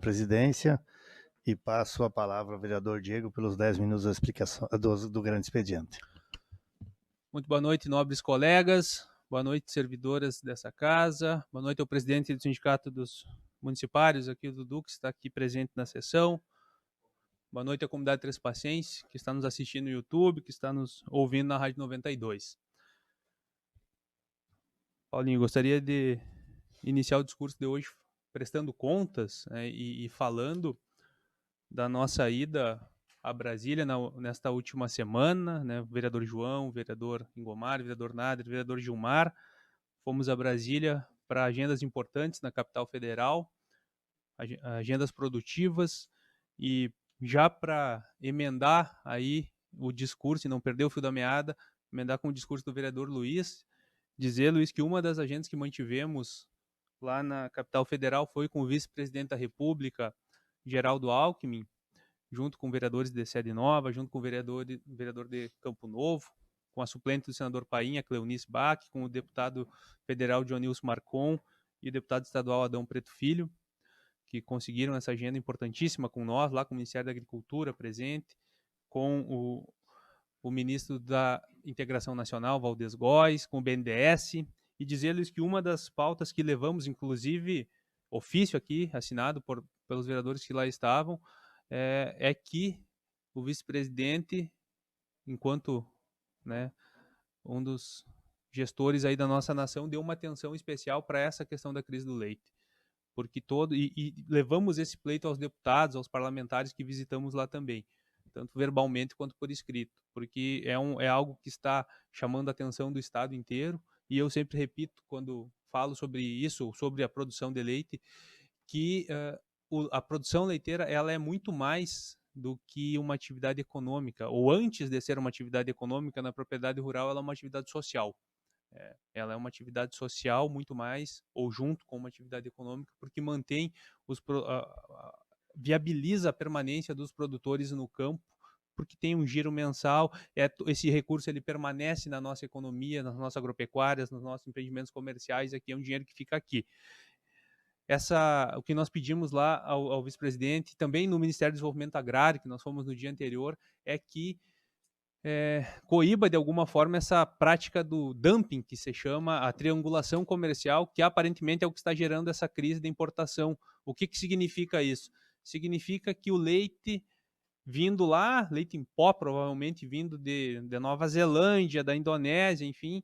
presidência e passo a palavra ao vereador Diego pelos 10 minutos da explicação do grande expediente. Muito boa noite, nobres colegas, boa noite, servidoras dessa casa, boa noite ao presidente do Sindicato dos Municipários, aqui o Dudu, que está aqui presente na sessão, boa noite à comunidade trespacense, que está nos assistindo no YouTube, que está nos ouvindo na Rádio 92. Paulinho, gostaria de iniciar o discurso de hoje prestando contas, né, e falando da nossa ida a Brasília nesta última semana, né? O vereador João, o vereador Ingomar, o vereador Nader, o vereador Gilmar, fomos a Brasília para agendas importantes na capital federal, agendas produtivas, e já para emendar aí o discurso e não perder o fio da meada, emendar com o discurso do vereador Luiz, dizer, Luiz, que uma das agendas que mantivemos lá na capital federal foi com o vice-presidente da República, Geraldo Alckmin, junto com vereadores de Sede Nova, junto com o vereador de Campo Novo, com a suplente do senador Painha, Cleonice Bach, com o deputado federal Dionilson Marcon e o deputado estadual Adão Preto Filho, que conseguiram essa agenda importantíssima com nós, lá com o Ministério da Agricultura presente, com o ministro da Integração Nacional, Valdez Góes, com o BNDES, e dizer-lhes que uma das pautas que levamos, inclusive ofício aqui, assinado pelos vereadores que lá estavam, é que o vice-presidente, enquanto, né, um dos gestores aí da nossa nação, deu uma atenção especial para essa questão da crise do leite, porque e levamos esse pleito aos deputados, aos parlamentares que visitamos lá também, tanto verbalmente quanto por escrito, porque é algo que está chamando a atenção do estado inteiro, e eu sempre repito quando falo sobre isso, sobre a produção de leite, que a produção leiteira ela é muito mais do que uma atividade econômica, ou antes de ser uma atividade econômica na propriedade rural, ela é uma atividade social. Ela é uma atividade social muito mais, ou junto com uma atividade econômica, porque mantém viabiliza a permanência dos produtores no campo, porque tem um giro mensal, esse recurso ele permanece na nossa economia, nas nossas agropecuárias, nos nossos empreendimentos comerciais, aqui é um dinheiro que fica aqui. O que nós pedimos lá ao vice-presidente, também no Ministério do Desenvolvimento Agrário, que nós fomos no dia anterior, é que coíba de alguma forma essa prática do dumping, que se chama a triangulação comercial, que aparentemente é o que está gerando essa crise de importação. O que significa isso? Significa que o leite vindo lá, leite em pó provavelmente vindo de Nova Zelândia, da Indonésia, enfim,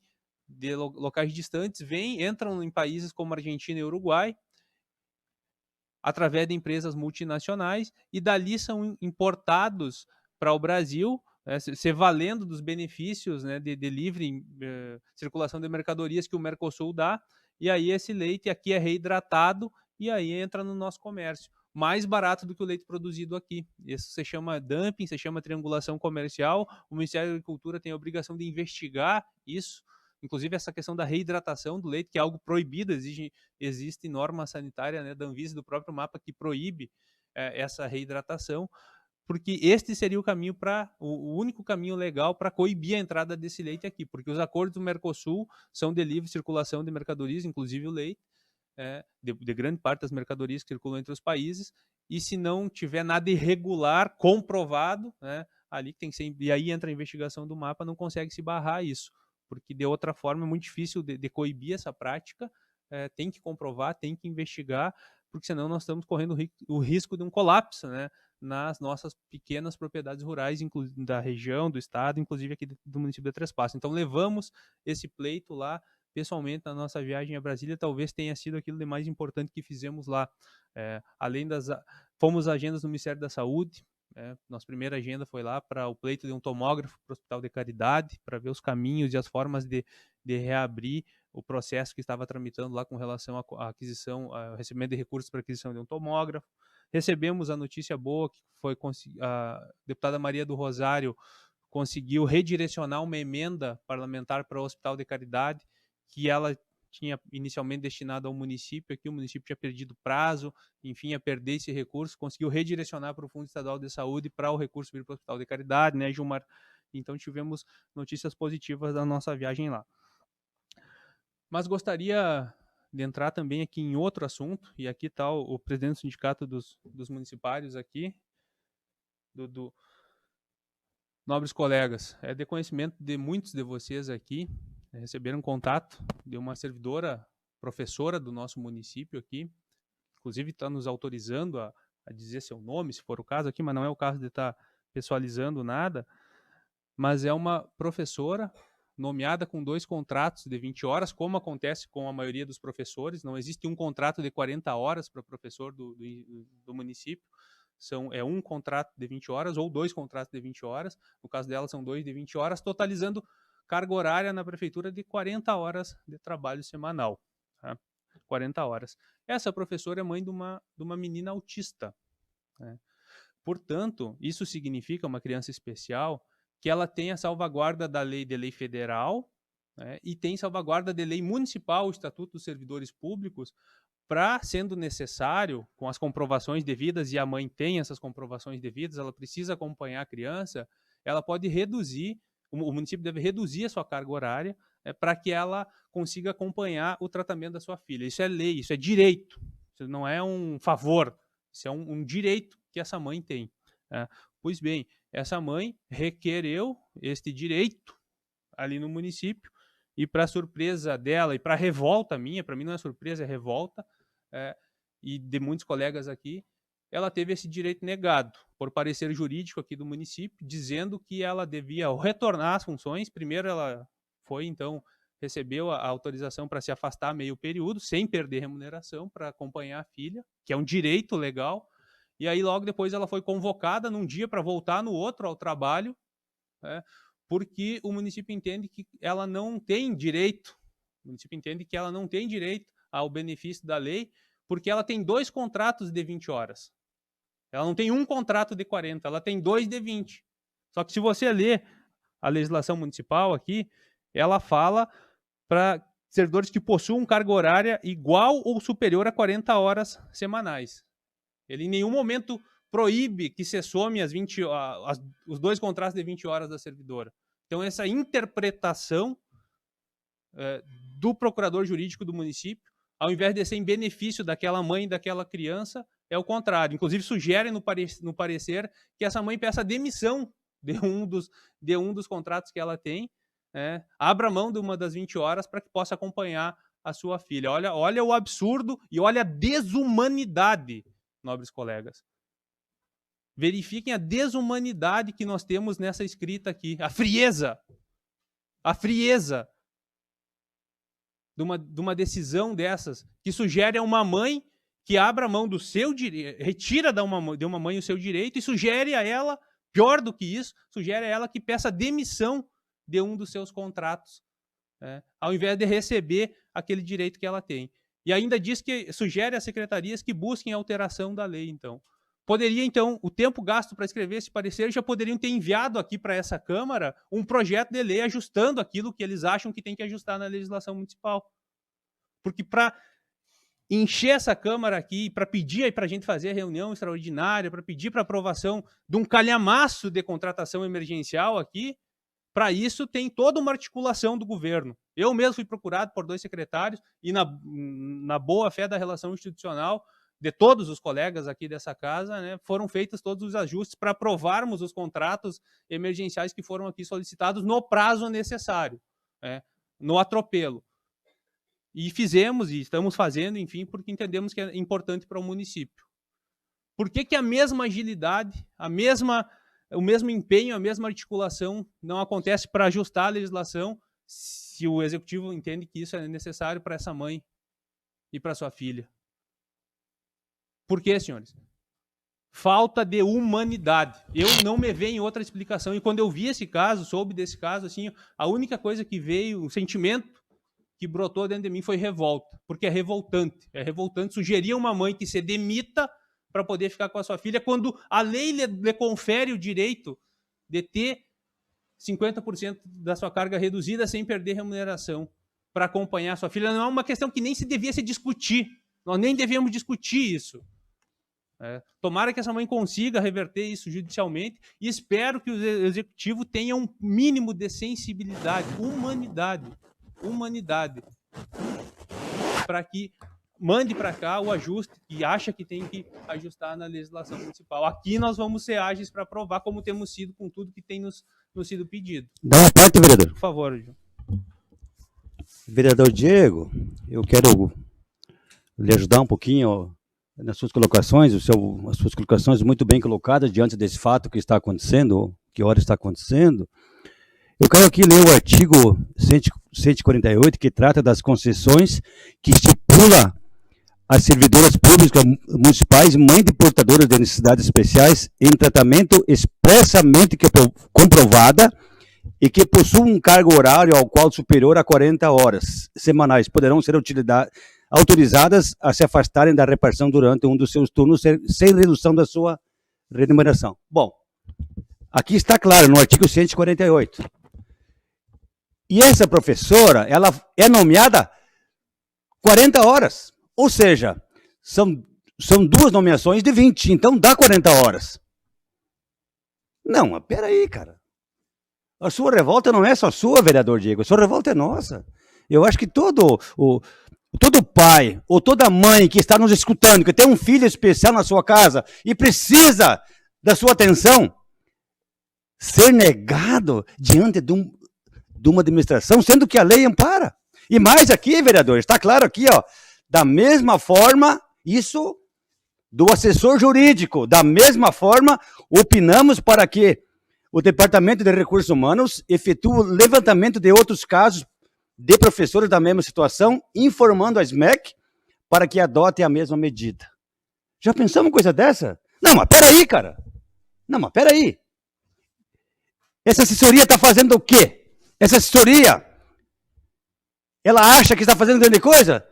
de locais distantes, entram em países como Argentina e Uruguai, através de empresas multinacionais, e dali são importados para o Brasil, se valendo dos benefícios, né, de livre circulação de mercadorias que o Mercosul dá, e aí esse leite aqui é reidratado e aí entra no nosso comércio, mais barato do que o leite produzido aqui. Isso se chama dumping, se chama triangulação comercial. O Ministério da Agricultura tem a obrigação de investigar isso, inclusive essa questão da reidratação do leite, que é algo proibido, existe norma sanitária, né, da Anvisa, do próprio mapa, que proíbe essa reidratação, porque este seria o caminho o único caminho legal para coibir a entrada desse leite aqui, porque os acordos do Mercosul são de livre circulação de mercadorias, inclusive o leite, de grande parte das mercadorias que circulam entre os países, e se não tiver nada irregular, comprovado, né, ali tem que ser, e aí entra a investigação do mapa, não consegue se barrar isso, porque de outra forma é muito difícil de coibir essa prática, tem que comprovar, tem que investigar, porque senão nós estamos correndo o risco de um colapso, né, nas nossas pequenas propriedades rurais, da região, do estado, inclusive aqui do município de Três Passos. Então levamos esse pleito lá, pessoalmente, na nossa viagem a Brasília, talvez tenha sido aquilo de mais importante que fizemos lá. Além fomos agendas do Ministério da Saúde, nossa primeira agenda foi lá para o pleito de um tomógrafo para o Hospital de Caridade, para ver os caminhos e as formas de reabrir o processo que estava tramitando lá com relação à aquisição, ao recebimento de recursos para a aquisição de um tomógrafo. Recebemos a notícia boa que foi a deputada Maria do Rosário conseguiu redirecionar uma emenda parlamentar para o Hospital de Caridade, que ela tinha inicialmente destinado ao município, aqui o município tinha perdido prazo, enfim, a perder esse recurso, conseguiu redirecionar para o Fundo Estadual de Saúde para o recurso vir para o Hospital de Caridade, né, Gilmar? Então tivemos notícias positivas da nossa viagem lá. Mas gostaria de entrar também aqui em outro assunto, e aqui está o presidente do sindicato dos municipários aqui, nobres colegas, é de conhecimento de muitos de vocês aqui, receberam contato de uma servidora, professora do nosso município aqui, inclusive está nos autorizando a dizer seu nome, se for o caso aqui, mas não é o caso de estar pessoalizando nada, mas é uma professora nomeada com 2 contratos de 20 horas, como acontece com a maioria dos professores, não existe um contrato de 40 horas para professor do município, é um contrato de 20 horas ou 2 contratos de 20 horas, no caso dela são 2 de 20 horas, totalizando carga horária na prefeitura de 40 horas de trabalho semanal. Tá? 40 horas. Essa professora é mãe de uma menina autista. Né? Portanto, isso significa uma criança especial que ela tem a salvaguarda da lei de lei federal, né, e tem salvaguarda de lei municipal, o Estatuto dos Servidores Públicos, para, sendo necessário, com as comprovações devidas, e a mãe tem essas comprovações devidas, ela precisa acompanhar a criança, ela pode reduzir, o município deve reduzir a sua carga horária, para que ela consiga acompanhar o tratamento da sua filha. Isso é lei, isso é direito, isso não é um favor, isso é um direito que essa mãe tem. Pois bem, essa mãe requereu este direito ali no município, e para surpresa dela e para revolta minha, para mim não é surpresa, é revolta, e de muitos colegas aqui, ela teve esse direito negado por parecer jurídico aqui do município, dizendo que ela devia retornar às funções. Primeiro ela foi, então, recebeu a autorização para se afastar meio período, sem perder remuneração, para acompanhar a filha, que é um direito legal. E aí logo depois ela foi convocada num dia para voltar no outro ao trabalho, porque o município entende que ela não tem direito, ao benefício da lei, porque ela tem 2 contratos de 20 horas. Ela não tem um contrato de 40, ela tem 2 de 20. Só que se você ler a legislação municipal aqui, ela fala para servidores que possuam carga horária igual ou superior a 40 horas semanais. Ele em nenhum momento proíbe que se some os 2 contratos de 20 horas da servidora. Então, essa interpretação do procurador jurídico do município, ao invés de ser em benefício daquela mãe e daquela criança, é o contrário. Inclusive, sugerem no parecer que essa mãe peça demissão de um dos contratos que ela tem, abra mão de uma das 20 horas para que possa acompanhar a sua filha. Olha o absurdo e olha a desumanidade, nobres colegas. Verifiquem a desumanidade que nós temos nessa escrita aqui. A frieza de uma decisão dessas, que sugere a uma mãe que abra mão do seu direito, retira de uma mãe o seu direito e sugere a ela, pior do que isso, sugere a ela que peça demissão de um dos seus contratos, ao invés de receber aquele direito que ela tem. E ainda diz que sugere às secretarias que busquem a alteração da lei, então. Poderia, então, o tempo gasto para escrever esse parecer, já poderiam ter enviado aqui para essa Câmara um projeto de lei ajustando aquilo que eles acham que tem que ajustar na legislação municipal. Porque para encher essa Câmara aqui, para pedir para a gente fazer a reunião extraordinária, para pedir para aprovação de um calhamaço de contratação emergencial aqui, para isso tem toda uma articulação do governo. Eu mesmo fui procurado por 2 secretários e na boa fé da relação institucional de todos os colegas aqui dessa casa, foram feitos todos os ajustes para aprovarmos os contratos emergenciais que foram aqui solicitados no prazo necessário, no atropelo. E fizemos, e estamos fazendo, enfim, porque entendemos que é importante para o município. Por que a mesma agilidade, o mesmo empenho, a mesma articulação não acontece para ajustar a legislação se o executivo entende que isso é necessário para essa mãe e para sua filha? Por quê, senhores? Falta de humanidade. Eu não me vejo em outra explicação. E quando eu vi esse caso, soube desse caso, assim, a única coisa que veio, o sentimento que brotou dentro de mim foi revolta. Porque é revoltante. É revoltante sugerir uma mãe que se demita para poder ficar com a sua filha, quando a lei lhe confere o direito de ter 50% da sua carga reduzida sem perder remuneração para acompanhar a sua filha. Não é uma questão que nem se devia se discutir. Nós nem devemos discutir isso. Tomara que essa mãe consiga reverter isso judicialmente e espero que o executivo tenha um mínimo de sensibilidade, humanidade. para que mande para cá o ajuste que acha que tem que ajustar na legislação municipal. Aqui nós vamos ser ágeis para aprovar, como temos sido com tudo que tem nos sido pedido. Dá uma parte, vereador. Por favor, João. Vereador Diego, eu quero lhe ajudar um pouquinho nas suas colocações, as suas colocações muito bem colocadas diante desse fato que está acontecendo, que hora está acontecendo. Eu quero aqui ler o artigo 148, que trata das concessões, que estipula as servidoras públicas municipais, mãe de portadoras de necessidades especiais, em tratamento expressamente comprovada e que possuam um cargo horário ao qual superior a 40 horas semanais, poderão ser autorizadas a se afastarem da repartição durante um dos seus turnos sem redução da sua remuneração. Bom, aqui está claro, no artigo 148. E essa professora, ela é nomeada 40 horas. Ou seja, são 2 nomeações de 20, então dá 40 horas. Não, mas peraí, cara. A sua revolta não é só sua, vereador Diego, a sua revolta é nossa. Eu acho que todo pai ou toda mãe que está nos escutando, que tem um filho especial na sua casa e precisa da sua atenção, ser negado diante de uma administração, sendo que a lei ampara. E mais aqui, vereador, está claro aqui, ó, da mesma forma, isso do assessor jurídico, da mesma forma, opinamos para que o Departamento de Recursos Humanos efetue o levantamento de outros casos de professores da mesma situação, informando a SMEC para que adote a mesma medida. Já pensamos coisa dessa? Não, mas peraí, cara. Não, mas peraí. Essa assessoria está fazendo o quê? Essa assessoria, ela acha que está fazendo grande coisa?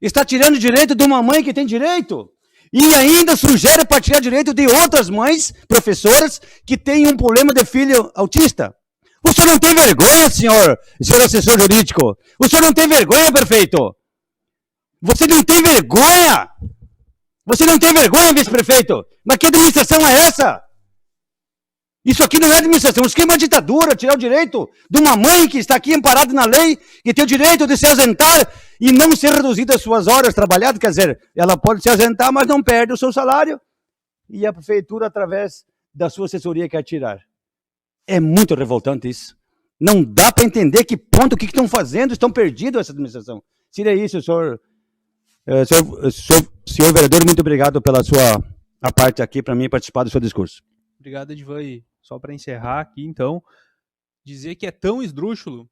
Está tirando direito de uma mãe que tem direito. E ainda sugere para tirar direito de outras mães, professoras, que têm um problema de filho autista. O senhor não tem vergonha, senhor assessor jurídico? O senhor não tem vergonha, prefeito? Você não tem vergonha? Você não tem vergonha, vice-prefeito? Mas que administração é essa? Isso aqui não é administração, isso aqui é uma ditadura, tirar o direito de uma mãe que está aqui amparada na lei, que tem o direito de se ausentar e não ser reduzida as suas horas trabalhadas, quer dizer, ela pode se ausentar, mas não perde o seu salário, e a prefeitura, através da sua assessoria, quer tirar. É muito revoltante isso. Não dá para entender que ponto, o que estão fazendo, estão perdidos essa administração. Tira isso, senhor vereador, muito obrigado pela sua parte aqui, para mim, participar do seu discurso. Obrigado, Edvan. Só para encerrar aqui, então, dizer que é tão esdrúxulo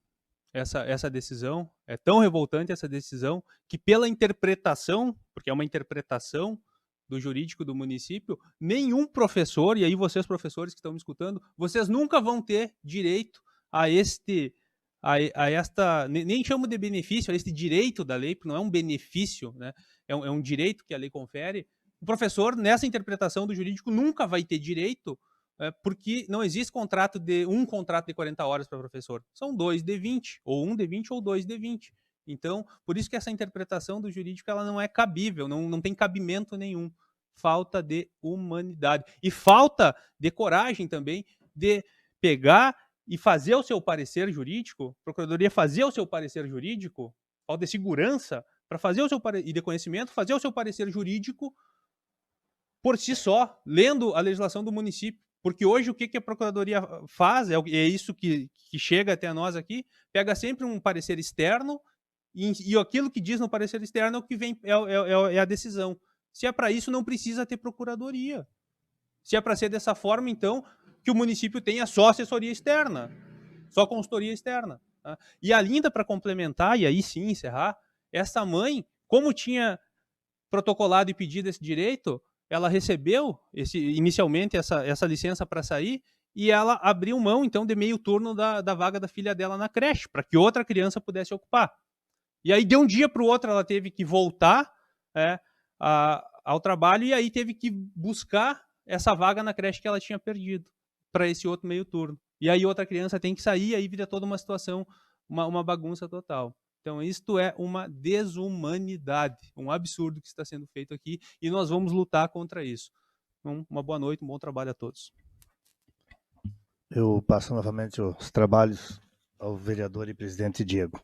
essa decisão, é tão revoltante essa decisão, que pela interpretação, porque é uma interpretação do jurídico do município, nenhum professor, e aí vocês professores que estão me escutando, vocês nunca vão ter direito a esta, nem chamo de benefício, a este direito da lei, porque não é um benefício, né? É um direito que a lei confere. O professor, nessa interpretação do jurídico, nunca vai ter direito, porque não existe contrato de 40 horas para professor. São 2 de 20, ou 1 de 20 ou 2 de 20. Então, por isso que essa interpretação do jurídico ela não é cabível, não tem cabimento nenhum. Falta de humanidade. E falta de coragem também de pegar e fazer o seu parecer jurídico, a Procuradoria fazer o seu parecer jurídico, falta de segurança para fazer o seu e de conhecimento, fazer o seu parecer jurídico por si só, lendo a legislação do município. Porque hoje o que a Procuradoria faz, é isso que chega até nós aqui, pega sempre um parecer externo e aquilo que diz no parecer externo é o que vem, é a decisão. Se é para isso, não precisa ter Procuradoria. Se é para ser dessa forma, então, que o município tenha só assessoria externa, só consultoria externa. Tá? E ainda para complementar, e aí sim encerrar, essa mãe, como tinha protocolado e pedido esse direito, ela recebeu inicialmente essa licença para sair e ela abriu mão, então, de meio turno da vaga da filha dela na creche, para que outra criança pudesse ocupar. E aí, de um dia para o outro, ela teve que voltar ao trabalho e aí teve que buscar essa vaga na creche que ela tinha perdido para esse outro meio turno. E aí outra criança tem que sair e aí vira toda uma situação, uma bagunça total. Então, isto é uma desumanidade, um absurdo que está sendo feito aqui e nós vamos lutar contra isso. Então, uma boa noite, um bom trabalho a todos. Eu passo novamente os trabalhos ao vereador e presidente Diego.